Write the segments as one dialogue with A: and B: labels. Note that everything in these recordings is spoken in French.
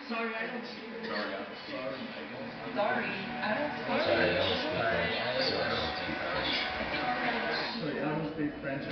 A: Sorry, I don't speak French.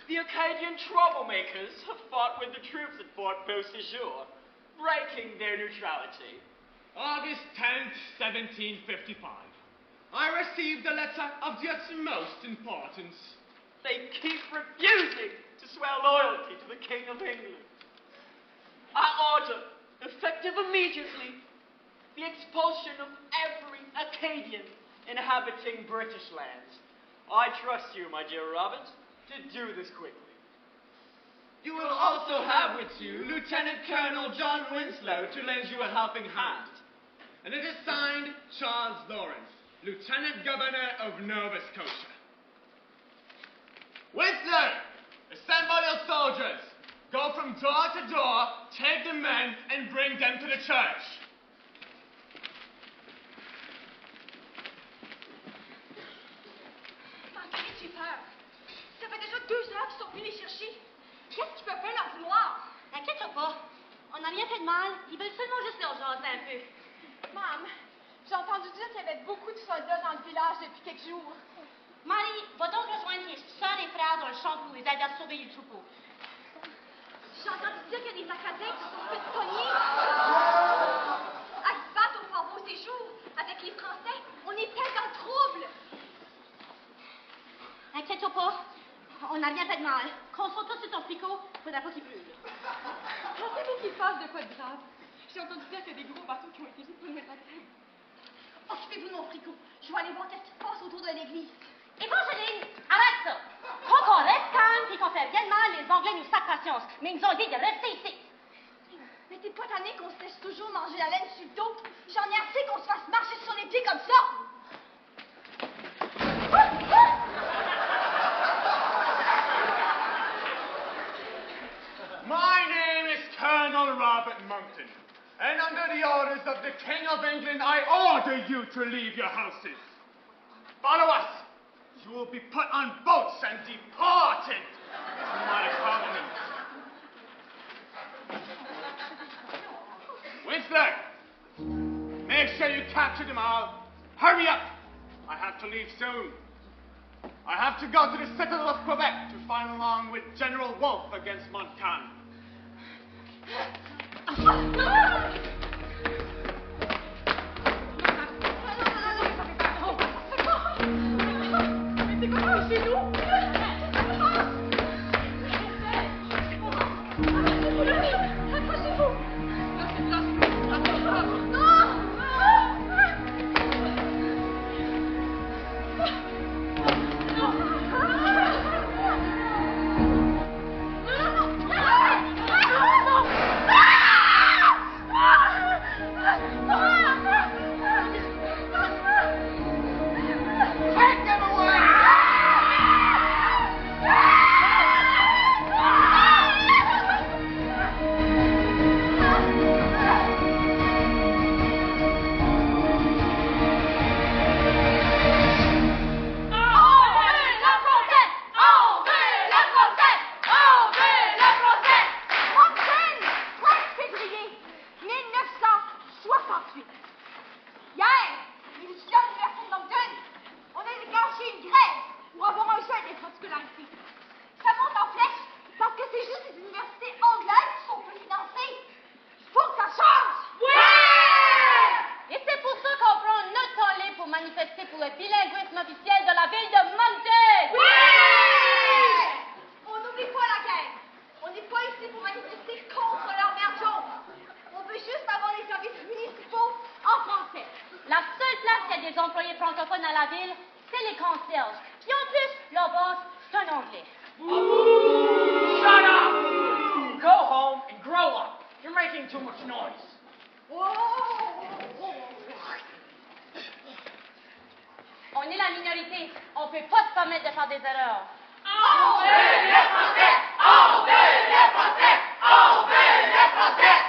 B: The Acadian troublemakers have fought with the troops at Fort Beauséjour, breaking their neutrality.
C: August 10th, 1755. I received a letter of the utmost importance.
B: They keep refusing to swear loyalty to the King of England. I order, effective immediately, the expulsion of every Acadian inhabiting British lands. I trust you, my dear Robert, to do this quickly.
C: You will also have with you Lieutenant Colonel John Winslow to lend you a helping hand. And it is signed Charles Lawrence, Lieutenant Governor of Nova Scotia. Winslow, assemble your soldiers. Go from door to door, take the men, and bring them to the church.
D: J'ai peur. Ça fait déjà 2 heures qu'ils sont venus les chercher. Qu'est-ce qu'ils peuvent faire leur vouloir?
E: T'inquiète pas. On n'a rien fait de mal. Ils veulent seulement juste leur jaser un peu.
D: Maman, j'ai entendu dire qu'il y avait beaucoup de soldats dans le village depuis quelques jours.
E: Marie, va donc rejoindre tes soeurs et frères dans le champ pour les aider à surveiller le troupeau.
D: J'ai entendu dire qu'il y a des Acadiens qui se sont fait pogner. À se battre au Fort Beauséjour avec les Français. On est peut-être dans le trouble.
E: Inquiète-toi pas. On n'a rien fait de mal. Concentre-toi sur ton fricot. Faudra pas qu'il brûle.
D: Pensez-vous qu'il passe de quoi de grave? J'ai entendu dire qu'il y a des gros bateaux qui ont été juste pour le mettre à terre. Occupez-vous de mon fricot. Je vais aller voir qu'est-ce qui se passe autour de l'église.
E: Évangeline, arrête ça! Faut qu'on reste calme et qu'on fait bien de mal, les Anglais nous sacrent patience. Mais ils nous ont dit de rester ici.
D: Mais t'es pas tanné qu'on se laisse toujours manger la laine sur le dos? J'en ai assez qu'on se fasse marcher sur les pieds comme ça!
C: My name is Colonel Robert Monckton, and under the orders of the King of England, I order you to leave your houses. Follow us. You will be put on boats and deported to my colony. Winslow, make sure you capture them all. Hurry up. I have to leave soon. I have to go to the citadel of Quebec to fight along with General Wolfe against Montcalm.
D: Take them away!
E: anglais.
B: Shut up! Go home and grow up. You're making too much noise.
E: On est la minorité. On peut pas se permettre de faire des erreurs.
D: On veut les Français! On veut les Français! On veut les Français!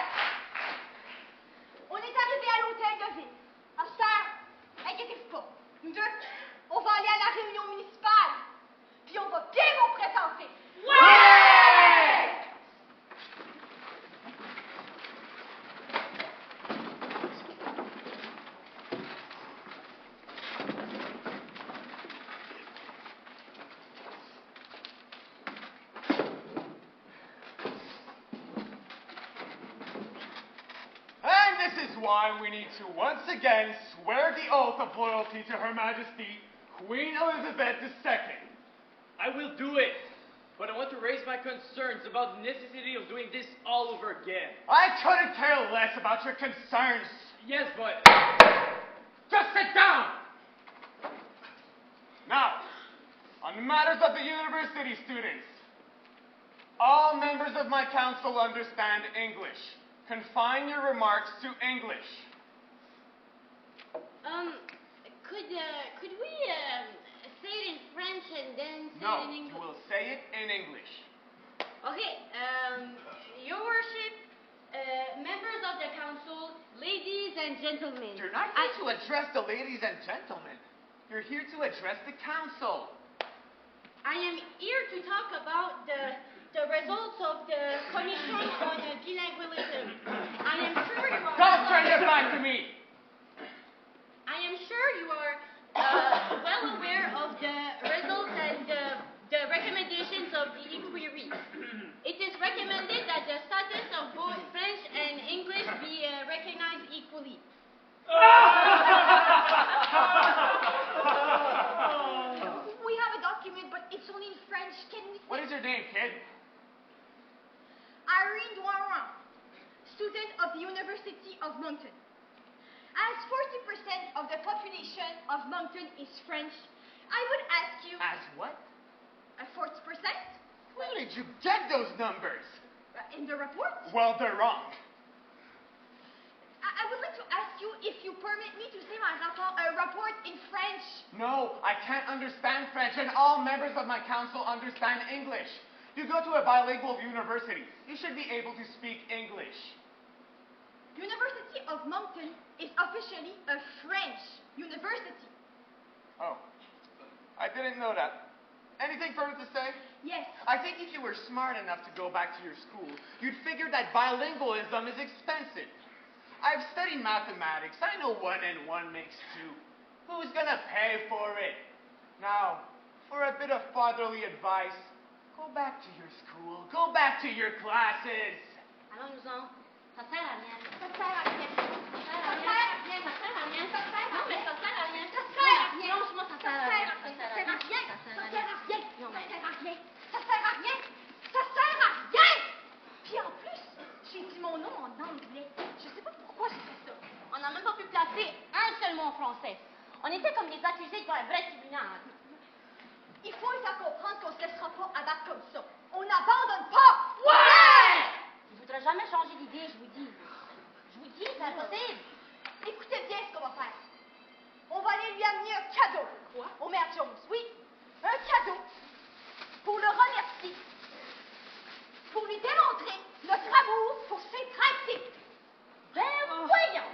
D: On est arrivé à l'hôtel de ville. Sœur, inquiétez-vous pas. Nous deux, on va aller à la réunion municipale. Puis on va bien vous présenter. Ouais!
C: And this is why we need to once again swear the oath of loyalty to Her Majesty, Queen Elizabeth II.
F: I will do it. But I want to raise my concerns about the necessity of doing this all over again.
C: I couldn't care less about your concerns.
F: Yes, but...
C: Just sit down! Now, on the matters of the university students, all members of my council understand English. Confine your remarks to English.
E: Could we say it in French and then say
C: No,
E: it in
C: you
E: English?
C: will say it in English.
E: Okay, Your Worship, members of the council, ladies and gentlemen.
C: You're not here to address the ladies and gentlemen. You're here to address the council.
E: I am here to talk about the results of the Commission on Bilingualism. I am sure you are...
C: Don't turn your back to me!
E: I am sure you are well aware of the results and the recommendations of the inquiry. It is recommended that the status of both French and English be recognized equally.
D: We have a document, but it's only in French. Can we...
C: What is your name, kid?
D: Irene Doiron, student of the University of Moncton. As 40% of the population of Moncton is French, I would ask you...
C: As what?
D: 40%?
C: Where did you get those numbers?
D: In the report?
C: Well, they're wrong.
D: I would like to ask you if you permit me to say my report in French.
C: No, I can't understand French, and all members of my council understand English. You go to a bilingual university. You should be able to speak English.
D: University of Moncton is officially a French university.
C: Oh, I didn't know that. Anything further to say?
D: Yes.
C: I think if you were smart enough to go back to your school, you'd figure that bilingualism is expensive. I've studied mathematics. I know 1 and 1 makes 2. Who's gonna pay for it? Now, for a bit of fatherly advice, go back to your school. Go back to your classes.
E: Allons-nous-en. Ça sert à rien.
D: Ça sert à rien.
E: Ça sert à rien. Ça sert à rien.
D: Ça sert à rien.
E: Non, mais ça sert à rien.
D: Ça sert à rien.
E: Lâche-moi, ça
D: Ça
E: sert à
D: sert
E: rien.
D: à rien. Ça sert à rien.
E: Ça
D: Ça
E: sert à
D: sert à
E: rien.
D: rien.
E: Non,
D: Ça
E: mais-
D: sert à rien. Ça sert à rien. Ça sert à rien. Puis en plus, j'ai dit mon nom en anglais. Je sais pas pourquoi j'ai fait ça.
E: On n'a même pas pu placer un seul mot en français. On était comme des accusés devant un vrai tribunal.
D: Il faut lui faire comprendre qu'on se laissera pas abattre comme ça. On n'abandonne pas.
E: Il ne voudra jamais changer d'idée, je vous dis. Je vous dis, c'est impossible.
D: Écoutez bien ce qu'on va faire. On va aller lui amener un cadeau.
E: Quoi?
D: Au maire Jones, oui. Un cadeau. Pour le remercier. Pour lui démontrer notre amour pour ses principes.
E: Ben voyons.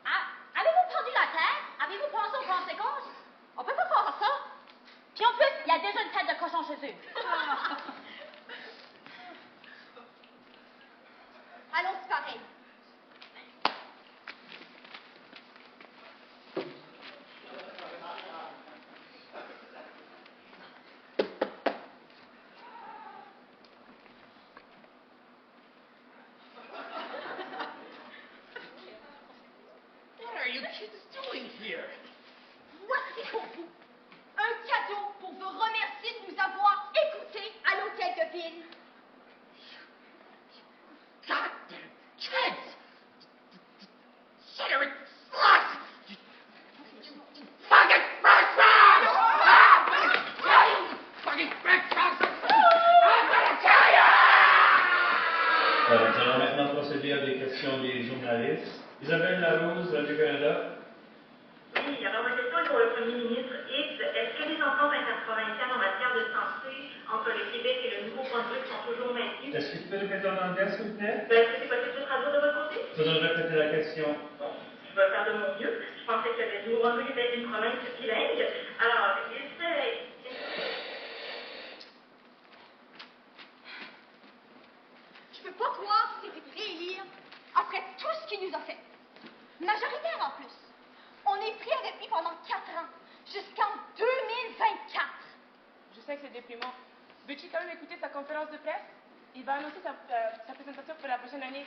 E: Ah, avez-vous perdu la tête? Avez-vous pensé aux conséquences? On peut pas faire ça. Puis en plus, il y a déjà une tête de cochon chez eux.
D: Allons-y pareil.
C: What are you kids doing here?
D: Voici pour vous un cadeau pour vous remercier de nous avoir écoutés à l'hôtel de ville.
C: Goddamn kids! Shittery sluts! You fucking Frenchmen! Fucking Frenchmen!
G: procéder à des questions des journalistes. Isabelle Larose, Radio-Canada.
H: Oui, alors ma question est pour le premier ministre X. Est-ce que les ententes interprovinciales en matière de santé entre le Québec et le Nouveau-Brunswick sont toujours maintenues?
G: Est-ce que tu peux répéter en anglais, s'il vous plaît?
H: Est-ce que c'est possible de traduire de votre côté?
G: Tu devrais répéter la question.
H: Bon, je vais faire de mon mieux. Je pensais que le Nouveau-Brunswick était une province bilingue. Alors,
D: Je peux pas croire qu'il s'est fait réélire après tout ce qu'il nous a fait. Majoritaire en plus. On est pris avec lui pendant 4 ans, jusqu'en 2024.
I: Je sais que c'est déprimant. Veux-tu quand même écouter sa conférence de presse? Il va annoncer sa présentation pour la prochaine année.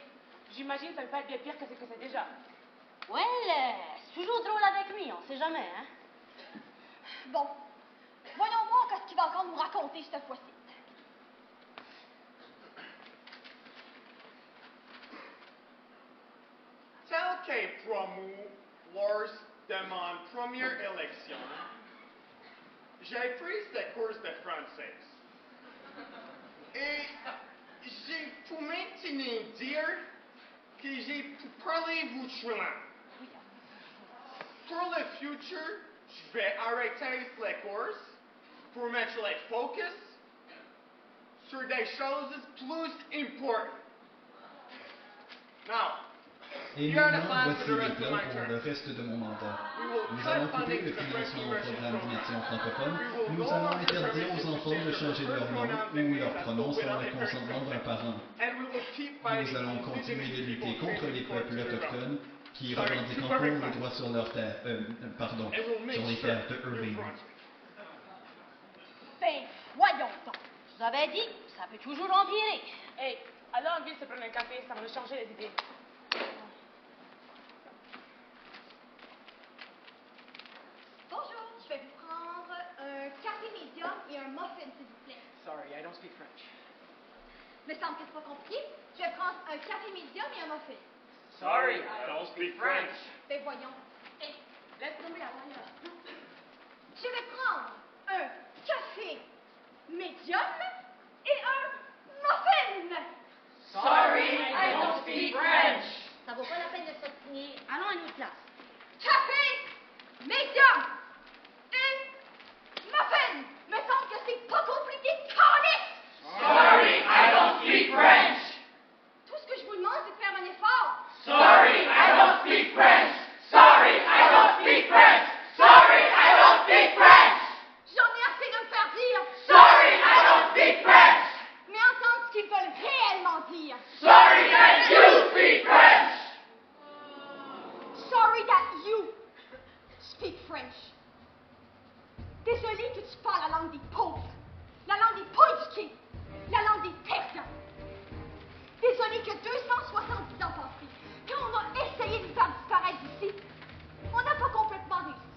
I: J'imagine que ça ne peut pas être bien pire que ce que c'est déjà.
E: C'est toujours drôle avec lui, on sait jamais, hein?
D: Bon, voyons voir qu'est-ce qu'il va encore nous raconter cette fois-ci.
C: Tel qu'est promu lors de mon première élection, j'ai pris cette course de français. Et j'ai pu maintenant dire que j'ai pu parler votre Pour le futur, je vais arrêter les courses pour mettre les focus sur des choses plus importantes. Now,
J: Et maintenant, voici les plans pour le reste de mon mandat. Nous allons couper le financement au programme d'immersion francophone. Nous allons interdire aux enfants de changer leur nom ou leur pronom sans le consentement d'un parent. Nous allons continuer de lutter contre les peuples autochtones qui revendiquent encore le droit sur leur terre, sur les terres de Irving.
D: Ben, voyons donc.
E: Je vous avais dit, ça peut toujours empirer.
I: Hey, allons en ville se prendre un café, ça va nous changer les idées.
D: Bonjour, je vais vous prendre un café médium et un muffin, s'il vous plaît.
F: Sorry, I don't speak French.
D: Me semble que c'est pas compliqué. Je vais prendre un café médium et un muffin.
F: Sorry, I don't speak French.
D: Ben voyons. Hey, laisse tomber la voyage. Je vais prendre un café médium et un muffin.
F: Sorry, I don't speak French.
E: Ça vaut pas la peine de s'obstiner. Allons à une autre place.
D: Café médium et muffin. Me semble que c'est pas compliqué, calice.
F: Sorry, I don't speak French.
D: Tout ce que je vous demande, c'est de faire un effort.
F: Sorry, I don't speak French. Sorry, I don't speak French. Sorry, I don't speak French.
D: J'en ai assez de me faire dire.
F: Sorry, I don't speak French.
D: Mais entendre ce qu'ils veulent réellement dire.
F: Sorry that you speak French.
D: Sorry that you speak French. Désolé que tu parles la langue des pauvres, la langue des pas éduqués, la langue des perdants. Désolé que 270 ans passés, quand on a essayé de nous faire disparaître d'ici, on n'a pas complètement réussi.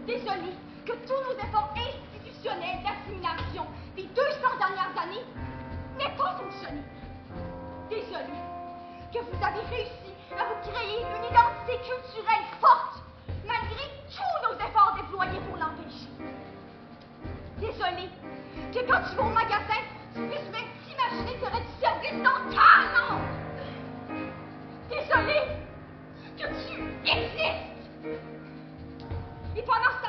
D: Désolé que tous nos efforts institutionnels d'assimilation des 200 dernières années n'aient pas fonctionné. Désolé que vous avez réussi à vous créer une identité culturelle forte, malgré tous nos efforts déployés pour l'empêcher. Désolé que quand tu vas au magasin, tu puisses même t'imaginer qu'il y aurait du service dans ta langue. Désolé que tu existes. Et pendant ce